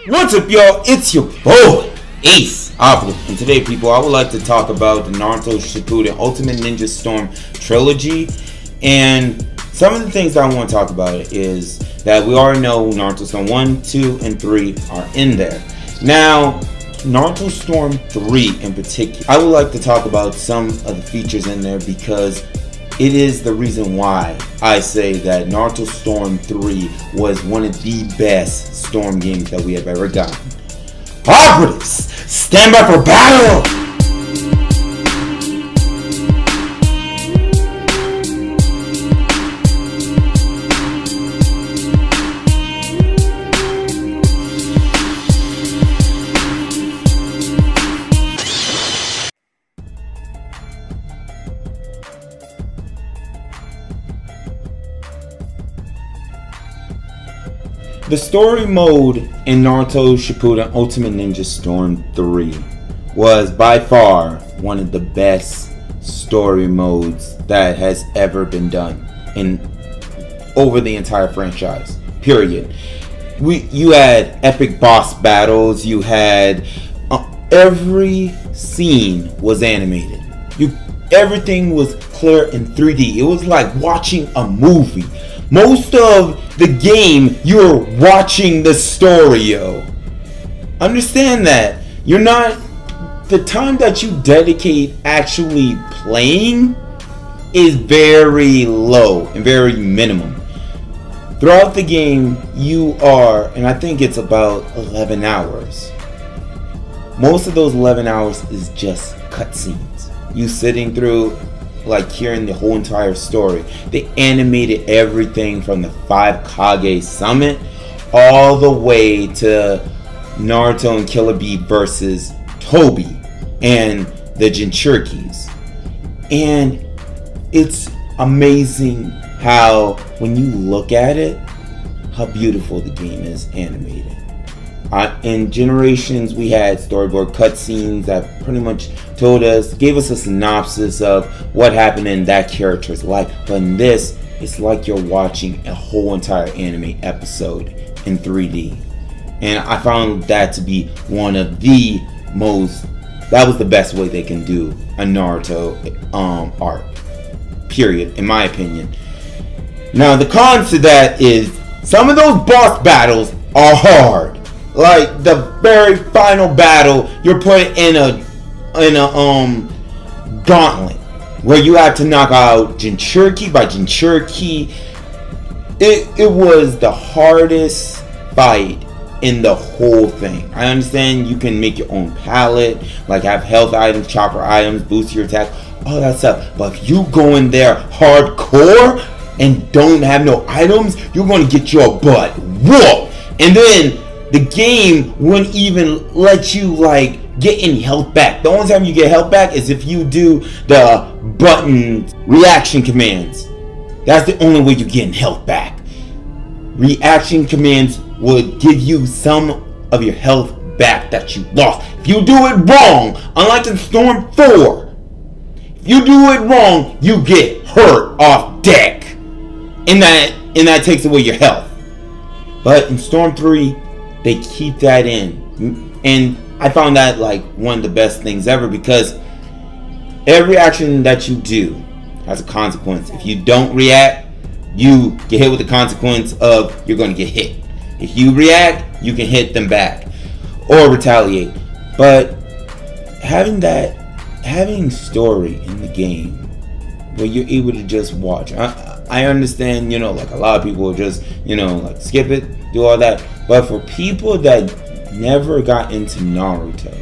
What's up, y'all? It's your boy, Ace Opera. And today, people, I would like to talk about the Naruto Shippuden Ultimate Ninja Storm Trilogy. And some of the things that I want to talk about is that we already know Naruto Storm 1, 2, and 3 are in there. Now, Naruto Storm 3 in particular, I would like to talk about some of the features in there because it is the reason why I say that Naruto Storm 3 was one of the best Storm games that we have ever gotten. Operatives, stand by for battle! The story mode in Naruto Shippuden Ultimate Ninja Storm 3 was by far one of the best story modes that has ever been done over the entire franchise. Period. You had epic boss battles. You had every scene was animated. Everything was clear in 3D. It was like watching a movie. Most of the game, you're watching the story, yo. Understand that. You're not... The time that you dedicate actually playing is very low and very minimum. Throughout the game, you are... And I think it's about 11 hours. Most of those 11 hours is just cutscenes. You sitting through... like hearing the whole entire story. They animated everything from the 5 Kage summit all the way to Naruto and Killer Bee versus Tobi and the Jinchurikis. And it's amazing how when you look at it, how beautiful the game is animated. In Generations, we had storyboard cutscenes that pretty much gave us a synopsis of what happened in that character's life. But in this, it's like you're watching a whole entire anime episode in 3D. And I found that to be one of the that was the best way they can do a Naruto arc. Period, in my opinion. Now, the cons to that is some of those boss battles are hard. Like the very final battle, you're put in a gauntlet where you have to knock out Jinchuriki by Jinchuriki. It was the hardest fight in the whole thing. I understand you can make your own palette, like have health items, chopper items, boost your attack, all that stuff. But if you go in there hardcore and don't have no items, you're going to get your butt whooped. And then the game wouldn't even let you like get any health back. The only time you get health back is if you do the button reaction commands. That's the only way you're getting health back. Reaction commands would give you some of your health back that you lost. If you do it wrong, unlike in Storm 4, if you do it wrong, you get hurt off deck. And that takes away your health. But in Storm 3, they keep that in, and I found that like one of the best things ever because every action that you do has a consequence. If you don't react, you get hit with the consequence of you're going to get hit. If you react, you can hit them back or retaliate. But having story in the game where you're able to just watch. I understand, you know, like a lot of people will just, you know, like skip it, do all that. But for people that never got into Naruto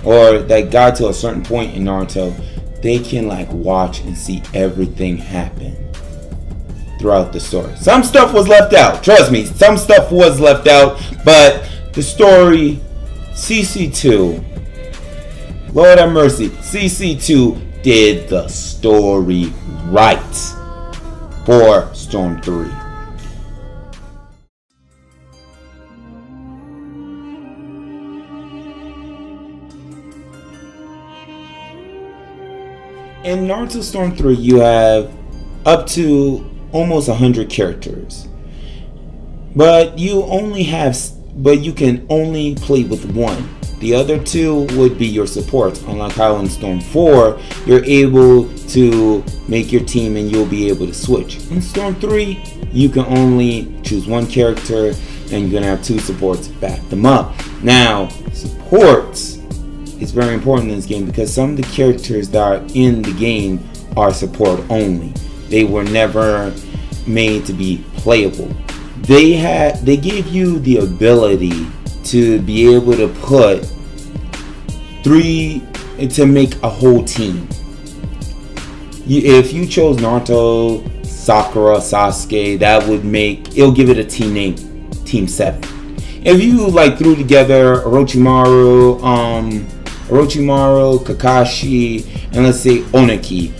or that got to a certain point in Naruto, they can like watch and see everything happen throughout the story. Some stuff was left out. Trust me, some stuff was left out. But the story, CC2, Lord have mercy, CC2 did the story right for Storm 3. In Naruto Storm 3, you have up to almost 100 characters. But you only have but you can only play with one. The other two would be your supports. Unlike how in Storm 4, you're able to make your team and you'll be able to switch. In Storm 3, you can only choose one character and you're going to have two supports back them up. Now, supports is very important in this game because some of the characters that are in the game are support only. They were never made to be playable. They gave you the ability to be able to put to make a whole team. If you chose Naruto, Sakura, Sasuke, that would it'll give it a team name, Team 7. If you like threw together Orochimaru, Kakashi, and let's say Oniki,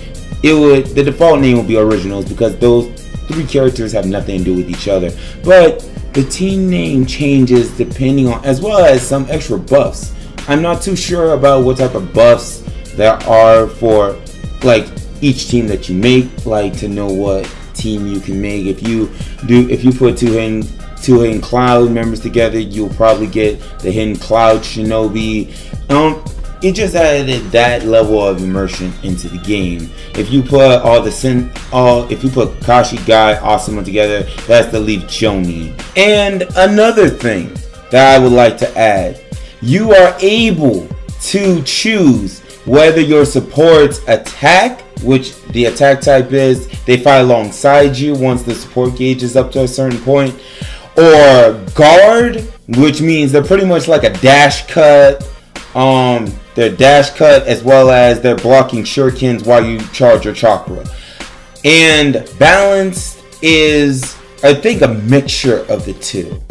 the default name would be Originals because those three characters have nothing to do with each other. But the team name changes depending on, as well as some extra buffs. I'm not too sure about what type of buffs there are for like each team that you make, like to know what team you can make. If you put two hidden cloud members together, you'll probably get the hidden cloud Shinobi. It just added that level of immersion into the game. If you put if you put Kakashi, Guy, Asuma together, that's the Leaf Jonin. And another thing that I would like to add, you are able to choose whether your supports attack, which the attack type is they fight alongside you once the support gauge is up to a certain point, or guard, which means they're pretty much like a dash cut. They're dash cut as well as they're blocking shurikens while you charge your chakra. And balanced is, I think, a mixture of the two.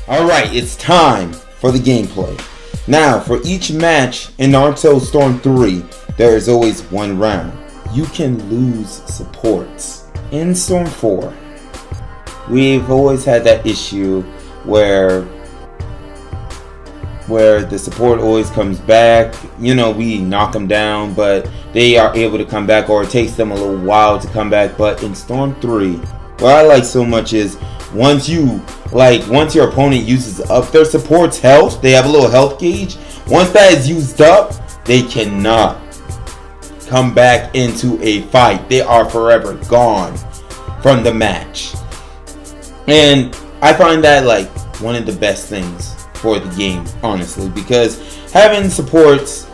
Alright, it's time for the gameplay. Now, for each match in Naruto Storm 3, there is always one round. You can lose supports. In Storm 4, we've always had that issue where the support always comes back. You know, we knock them down, but they are able to come back, or it takes them a little while to come back. But in Storm 3, what I like so much is once your opponent uses up their support's health, they have a little health gauge. Once that is used up, they cannot come back into a fight. They are forever gone from the match. And I find that like one of the best things for the game, honestly, because having supports,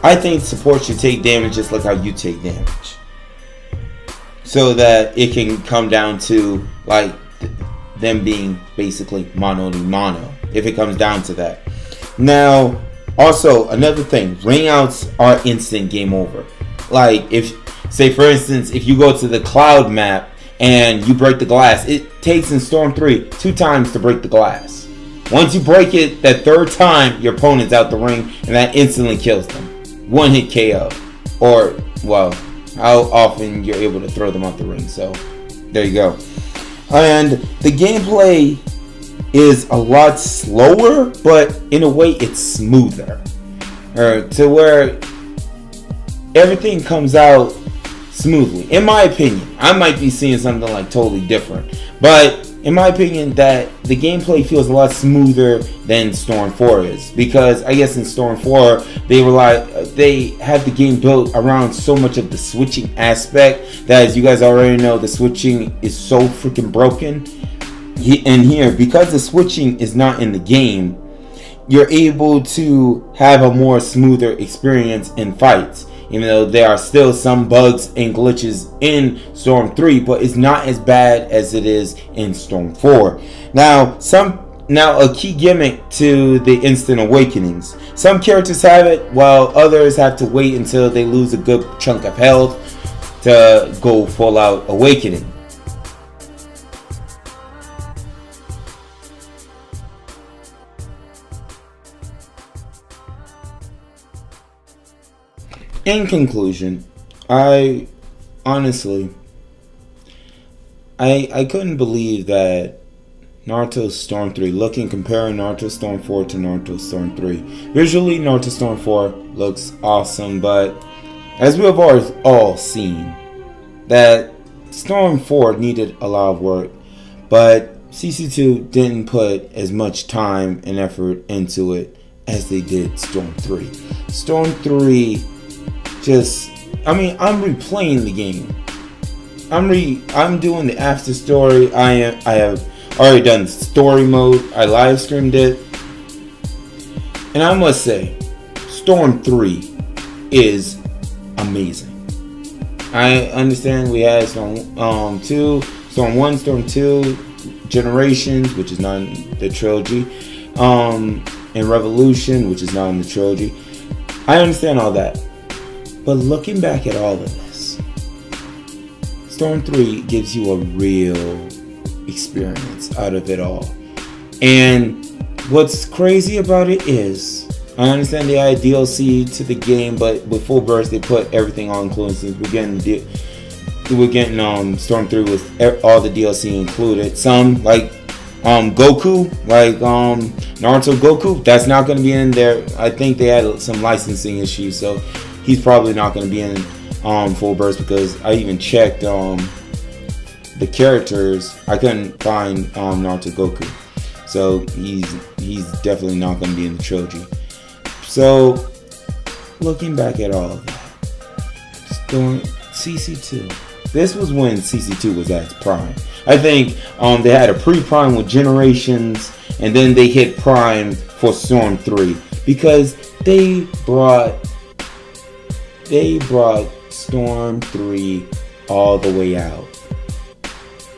I think support should take damage just like how you take damage, so that it can come down to like them being basically mono to mono, if it comes down to that. Now, also another thing, rainouts are instant game over. Like, if, say for instance, if you go to the cloud map and you break the glass, it takes in Storm 3 2 times to break the glass. Once you break it that third time, your opponent's out the ring, and that instantly kills them. One hit KO. Or, well, how often you're able to throw them out the ring. So, there you go. And the gameplay is a lot slower, but in a way it's smoother, to where everything comes out smoothly. In my opinion, I might be seeing something like totally different, but in my opinion, that the gameplay feels a lot smoother than Storm 4 is, because I guess in Storm 4 they had the game built around so much of the switching aspect that, as you guys already know, the switching is so freaking broken. And here, because the switching is not in the game, you're able to have a more smoother experience in fights, even though there are still some bugs and glitches in Storm 3, but it's not as bad as it is in Storm 4. Now a key gimmick to the instant awakenings. Some characters have it, while others have to wait until they lose a good chunk of health to go full out awakening. In conclusion, I honestly couldn't believe that Naruto Storm 3. Comparing Naruto Storm 4 to Naruto Storm 3. Visually, Naruto Storm 4 looks awesome, but as we have all seen, that Storm 4 needed a lot of work, but CC2 didn't put as much time and effort into it as they did Storm 3. Storm 3 just, I mean, I'm replaying the game. I'm doing the after story. I have already done story mode. I live streamed it, and I must say, Storm 3 is amazing. I understand we had Storm 2, Storm 1, Storm 2, Generations, which is not in the trilogy, and Revolution, which is not in the trilogy. I understand all that, but looking back at all of this, Storm 3 gives you a real experience out of it all. And what's crazy about it is, I understand they added DLC to the game, but with Full Burst they put everything all inclusive. We're getting Storm 3 with all the DLC included. Some like Goku, like Naruto Goku, that's not going to be in there. I think they had some licensing issues, so he's probably not going to be in Full Burst, because I even checked the characters. I couldn't find Naruto Goku, so he's definitely not going to be in the trilogy. So looking back at all of that, Storm CC2. This was when CC2 was at its prime. I think they had a pre-prime with Generations, and then they hit prime for Storm 3, because they brought Storm 3 all the way out.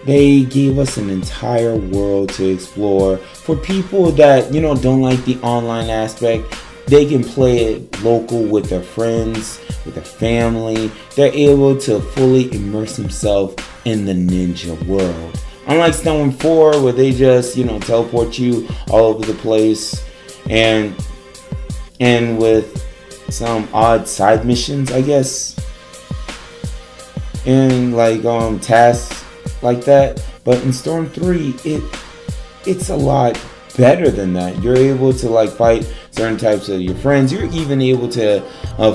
They gave us an entire world to explore. For people that, you know, don't like the online aspect, they can play it local with their friends, with their family. They're able to fully immerse themselves in the ninja world. Unlike Storm 4, where they just, you know, teleport you all over the place, and with some odd side missions, I guess, and like tasks like that. But in Storm 3, it's a lot better than that. You're able to like fight certain types of your friends. You're even able to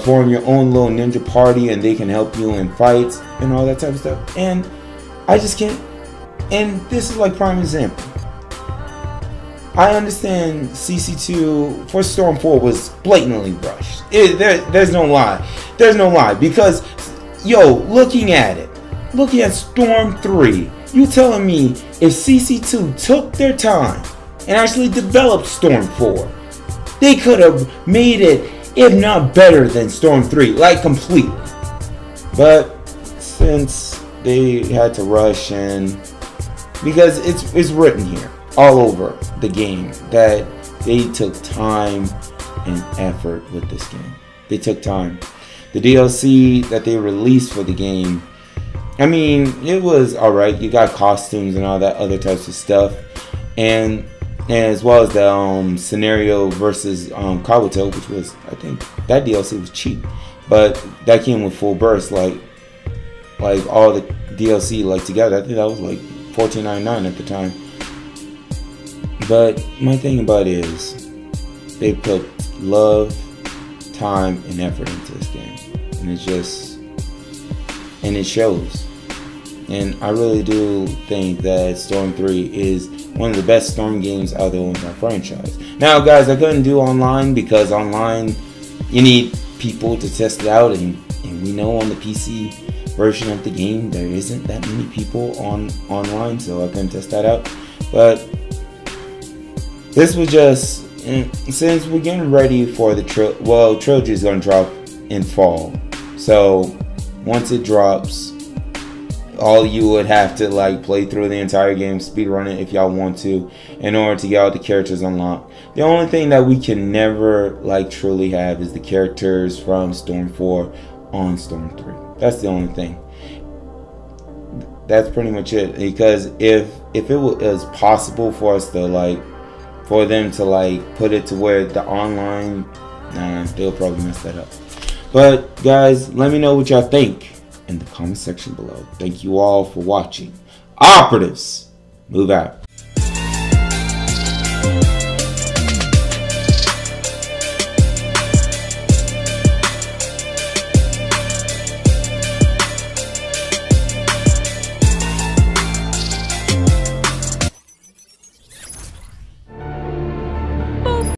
form your own little ninja party, and they can help you in fights and all that type of stuff. And I just can't. And this is like prime example. I understand CC2 for Storm 4 was blatantly rushed. There's no lie. There's no lie, because yo, looking at Storm 3, you telling me if CC2 took their time and actually developed Storm 4, they could have made it, if not better than Storm 3, like completely. But since they had to rush, and because it's written here all over the game that they took time and effort with this game. They took time. The DLC that they released for the game, I mean, it was alright. You got costumes and all that other types of stuff, and as well as the scenario versus Kabuto, which was, I think that DLC was cheap, but that came with Full Burst, like all the DLC like together. I think that was like $14.99 at the time. But my thing about it is, they put love, time, and effort into this game, and it shows. And I really do think that Storm 3 is one of the best Storm games out there in our franchise. Now, guys, I couldn't do online, because online you need people to test it out, and we know on the PC version of the game there isn't that many people online, so I couldn't test that out. But this was just, since we're getting ready for the trilogy is going to drop in fall, so once it drops, all you would have to like play through the entire game, speedrun it if y'all want to, in order to get all the characters unlocked. The only thing that we can never like truly have is the characters from Storm 4 on Storm 3. That's the only thing. That's pretty much it. Because if it was possible for us to like, for them to like put it to where the online, nah, they'll probably mess that up. But guys, let me know what y'all think in the comment section below. Thank you all for watching. Operatives, move out. Peace.